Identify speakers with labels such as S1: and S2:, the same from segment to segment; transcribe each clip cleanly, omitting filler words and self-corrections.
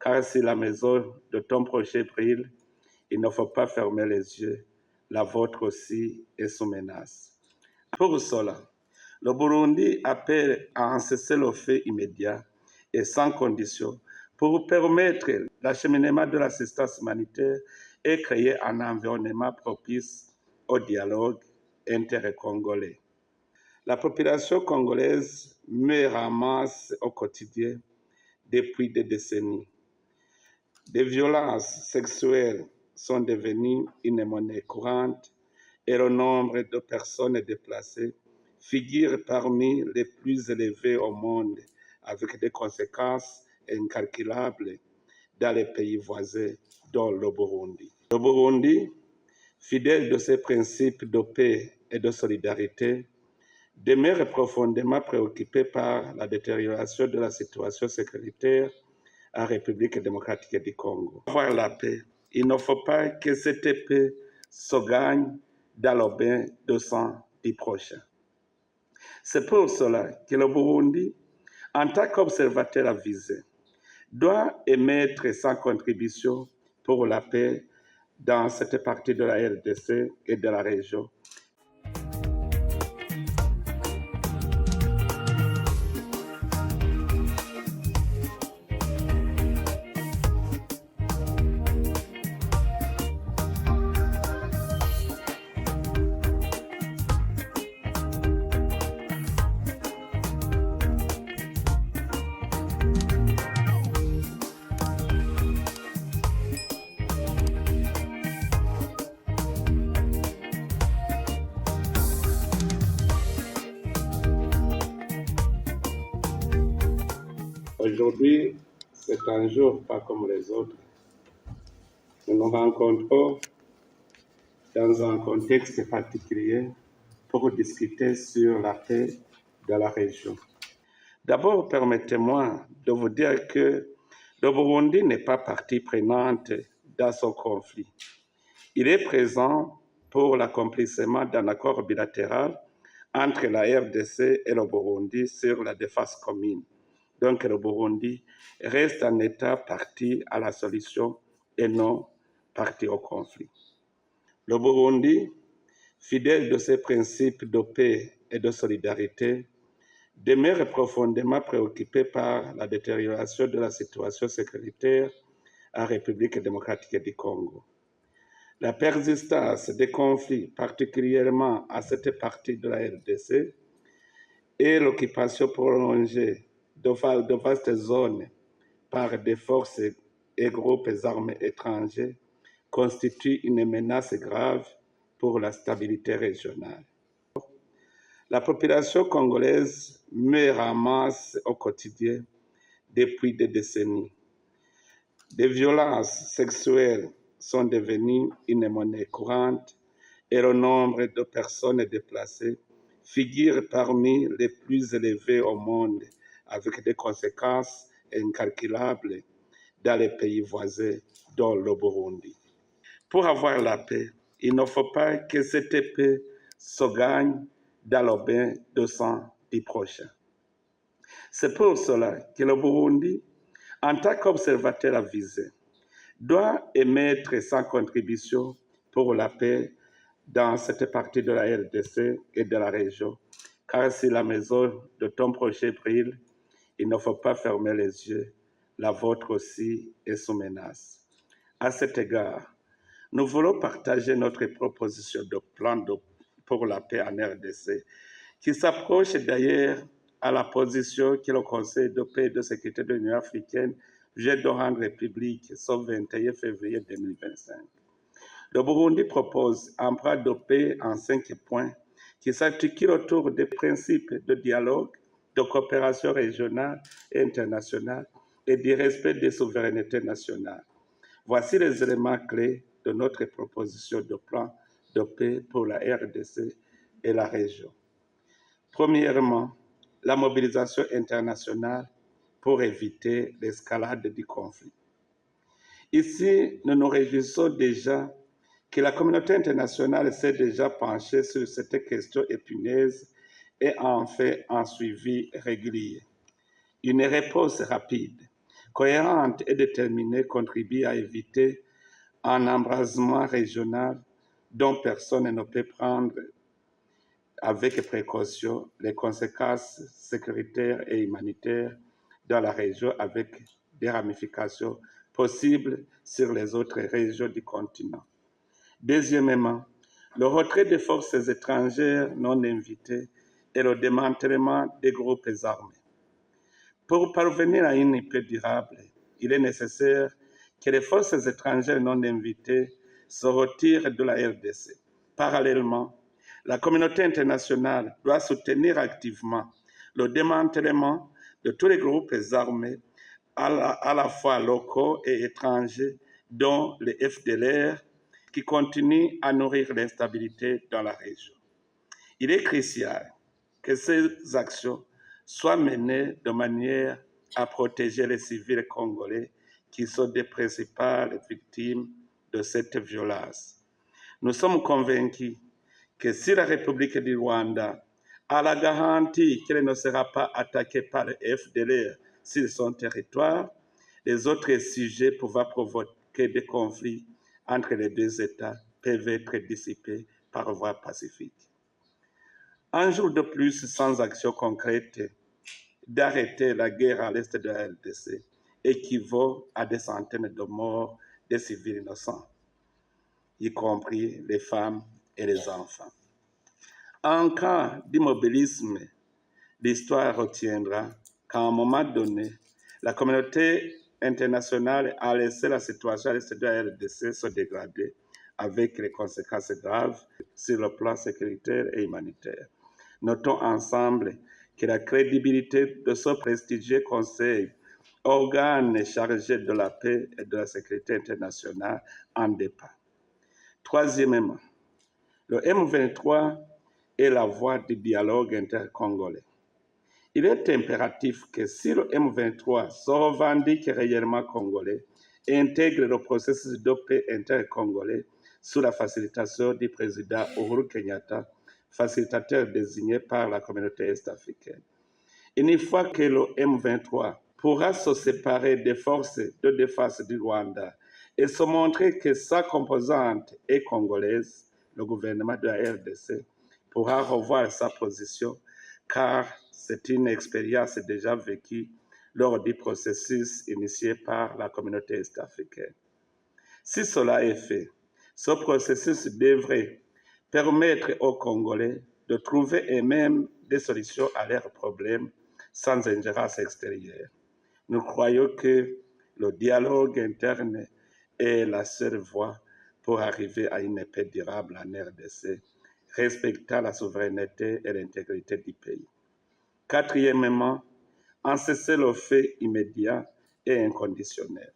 S1: car si la maison de ton projet brille, il ne faut pas fermer les yeux, la vôtre aussi est sous menace. Pour cela, le Burundi appelle à un cessez-le-feu immédiat et sans condition pour permettre l'acheminement de l'assistance humanitaire et créer un environnement propice au dialogue intercongolais. La population congolaise me ramasse au quotidien depuis des décennies. Des violences sexuelles sont devenues une monnaie courante et le nombre de personnes déplacées figure parmi les plus élevés au monde, avec des conséquences incalculables dans les pays voisins, dont le Burundi. Le Burundi, fidèle de ses principes de paix et de solidarité, demeure profondément préoccupé par la détérioration de la situation sécuritaire en République démocratique du Congo. Pour avoir la paix, il ne faut pas que cette paix se gagne dans le bain de sang du prochain. C'est pour cela que le Burundi, en tant qu'observateur avisé, doit émettre sa contribution pour la paix dans cette partie de la RDC et de la région. Aujourd'hui, c'est un jour pas comme les autres. Nous nous rencontrons dans un contexte particulier pour discuter sur la paix de la région. D'abord, permettez-moi de vous dire que le Burundi n'est pas partie prenante dans ce conflit. Il est présent pour l'accomplissement d'un accord bilatéral entre la RDC et le Burundi sur la défense commune. Donc le Burundi reste un État parti à la solution et non parti au conflit. Le Burundi, fidèle de ses principes de paix et de solidarité, demeure profondément préoccupé par la détérioration de la situation sécuritaire en République démocratique du Congo. La persistance des conflits, particulièrement à cette partie de la RDC, et l'occupation prolongée de vastes zones par des forces et groupes armés étrangers constituent une menace grave pour la stabilité régionale. La population congolaise me ramasse au quotidien depuis des décennies. Des violences sexuelles sont devenues une monnaie courante et le nombre de personnes déplacées figure parmi les plus élevés au monde, avec des conséquences incalculables dans les pays voisins, dont le Burundi. Pour avoir la paix, il ne faut pas que cette paix se gagne dans le bain de sang du prochain. C'est pour cela que le Burundi, en tant qu'observateur avisé, doit émettre sa contribution pour la paix dans cette partie de la RDC et de la région, car si la maison de ton projet brille, il ne faut pas fermer les yeux, la vôtre aussi est sous menace. À cet égard, nous voulons partager notre proposition de plan pour la paix en RDC, qui s'approche d'ailleurs à la position que le Conseil de paix et de sécurité de l'Union africaine vient de rendre publique ce 21 février 2025. Le Burundi propose un plan de paix en 5 points qui s'articule autour des principes de dialogue, de coopération régionale et internationale et du respect des souverainetés nationales. Voici les éléments clés de notre proposition de plan de paix pour la RDC et la région. Premièrement, la mobilisation internationale pour éviter l'escalade du conflit. Ici, nous nous réjouissons déjà que la communauté internationale s'est déjà penchée sur cette question épineuse et en fait un suivi régulier. Une réponse rapide, cohérente et déterminée contribue à éviter un embrasement régional dont personne ne peut prendre avec précaution les conséquences sécuritaires et humanitaires dans la région avec des ramifications possibles sur les autres régions du continent. Deuxièmement, le retrait des forces étrangères non invitées et le démantèlement des groupes armés. Pour parvenir à une paix durable, il est nécessaire que les forces étrangères non invitées se retirent de la RDC. Parallèlement, la communauté internationale doit soutenir activement le démantèlement de tous les groupes armés, à la fois locaux et étrangers, dont les FDLR, qui continuent à nourrir l'instabilité dans la région. Il est crucial que ces actions soient menées de manière à protéger les civils congolais qui sont des principales victimes de cette violence. Nous sommes convaincus que si la République du Rwanda a la garantie qu'elle ne sera pas attaquée par les FDLR sur son territoire, les autres sujets pouvant provoquer des conflits entre les deux États peuvent être dissipés par voie pacifique. Un jour de plus sans action concrète d'arrêter la guerre à l'est de la RDC équivaut à des centaines de morts de civils innocents, y compris les femmes et les enfants. En cas d'immobilisme, l'histoire retiendra qu'à un moment donné, la communauté internationale a laissé la situation à l'est de la RDC se dégrader avec les conséquences graves sur le plan sécuritaire et humanitaire. Notons ensemble que la crédibilité de ce prestigieux Conseil, organe chargé de la paix et de la sécurité internationale, en dépend. Troisièmement, le M23 est la voie du dialogue intercongolais. Il est impératif que si le M23 se revendique réellement congolais et intègre le processus de paix intercongolais sous la facilitation du président Uhuru Kenyatta, facilitateur désigné par la communauté est-africaine. Une fois que le M23 pourra se séparer des forces de défense du Rwanda et se montrer que sa composante est congolaise, le gouvernement de la RDC pourra revoir sa position car c'est une expérience déjà vécue lors du processus initié par la communauté est-africaine. Si cela est fait, ce processus devrait permettre aux Congolais de trouver eux-mêmes des solutions à leurs problèmes sans ingérence extérieure. Nous croyons que le dialogue interne est la seule voie pour arriver à une paix durable en RDC, respectant la souveraineté et l'intégrité du pays. Quatrièmement, un cessez-le-feu immédiat et inconditionnel.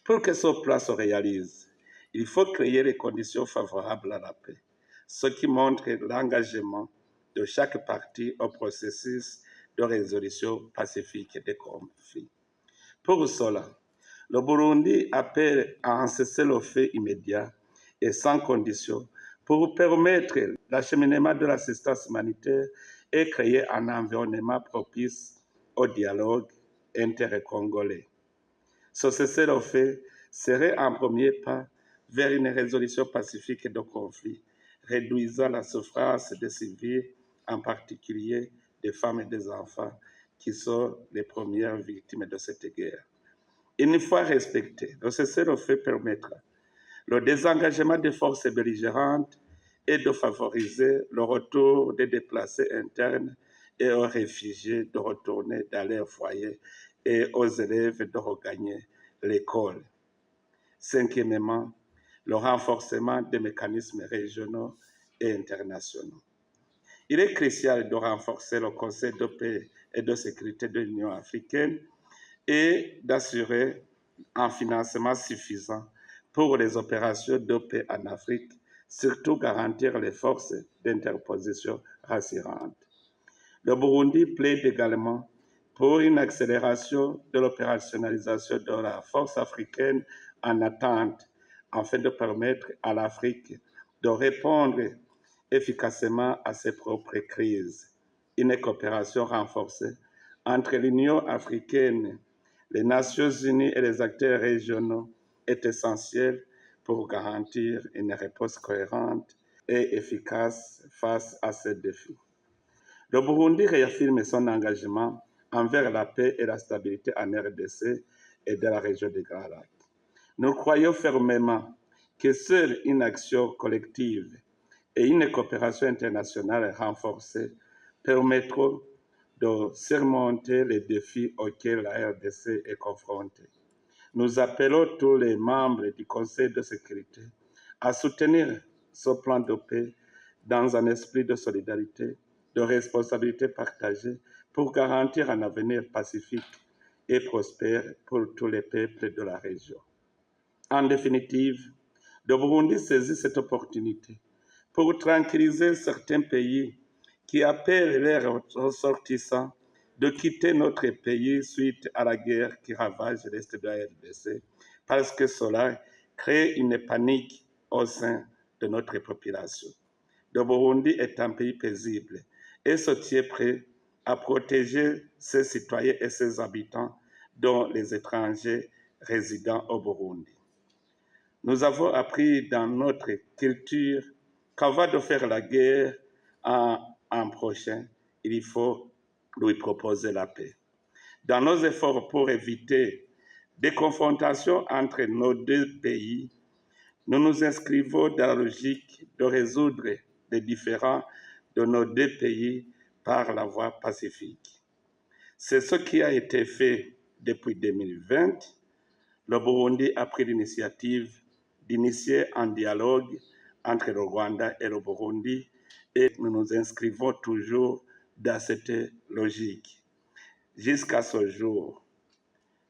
S1: Pour que ce plan se réalise, il faut créer les conditions favorables à la paix, ce qui montre l'engagement de chaque partie au processus de résolution pacifique des conflits. Pour cela, le Burundi appelle à un cessez-le-feu immédiat et sans condition pour permettre l'acheminement de l'assistance humanitaire et créer un environnement propice au dialogue intercongolais. Ce cessez-le-feu serait un premier pas vers une résolution pacifique de conflits, réduisant la souffrance des civils, en particulier des femmes et des enfants, qui sont les premières victimes de cette guerre. Une fois respecté, le cessez-le-feu permettra le désengagement des forces belligérantes et de favoriser le retour des déplacés internes et aux réfugiés de retourner dans leur foyer et aux élèves de regagner l'école. Cinquièmement, le renforcement des mécanismes régionaux et internationaux. Il est crucial de renforcer le Conseil de paix et de sécurité de l'Union africaine et d'assurer un financement suffisant pour les opérations de paix en Afrique, surtout garantir les forces d'interposition rassurantes. Le Burundi plaide également pour une accélération de l'opérationnalisation de la force africaine en attente, afin de permettre à l'Afrique de répondre efficacement à ses propres crises. Une coopération renforcée entre l'Union africaine, les Nations Unies et les acteurs régionaux est essentiel pour garantir une réponse cohérente et efficace face à ces défis. Le Burundi réaffirme son engagement envers la paix et la stabilité en RDC et dans la région des Grands Lacs. Nous croyons fermement que seule une action collective et une coopération internationale renforcée permettront de surmonter les défis auxquels la RDC est confrontée. Nous appelons tous les membres du Conseil de sécurité à soutenir ce plan de paix dans un esprit de solidarité, de responsabilité partagée pour garantir un avenir pacifique et prospère pour tous les peuples de la région. En définitive, le Burundi saisit cette opportunité pour tranquilliser certains pays qui appellent leurs ressortissants de quitter notre pays suite à la guerre qui ravage l'Est de la RDC, parce que cela crée une panique au sein de notre population. Le Burundi est un pays paisible et se tient prêt à protéger ses citoyens et ses habitants, dont les étrangers résidant au Burundi. Nous avons appris dans notre culture qu'avant de faire la guerre à un prochain, il faut lui proposer la paix. Dans nos efforts pour éviter des confrontations entre nos deux pays, nous nous inscrivons dans la logique de résoudre les différends de nos deux pays par la voie pacifique. C'est ce qui a été fait depuis 2020. Le Burundi a pris l'initiative d'initier un dialogue entre le Rwanda et le Burundi et nous nous inscrivons toujours dans cette logique. Jusqu'à ce jour,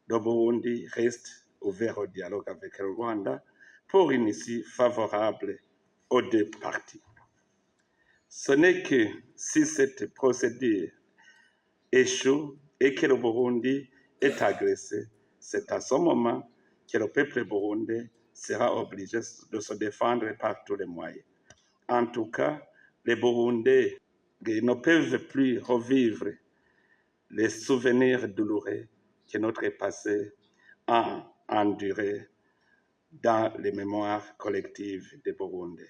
S1: le Burundi reste ouvert au dialogue avec le Rwanda pour une issue favorable aux deux parties. Ce n'est que si cette procédure échoue et que le Burundi est agressé, c'est à ce moment que le peuple burundais sera obligé de se défendre par tous les moyens. En tout cas, les Burundais ne peuvent plus revivre les souvenirs douloureux que notre passé a endurés dans les mémoires collectives des Burundais.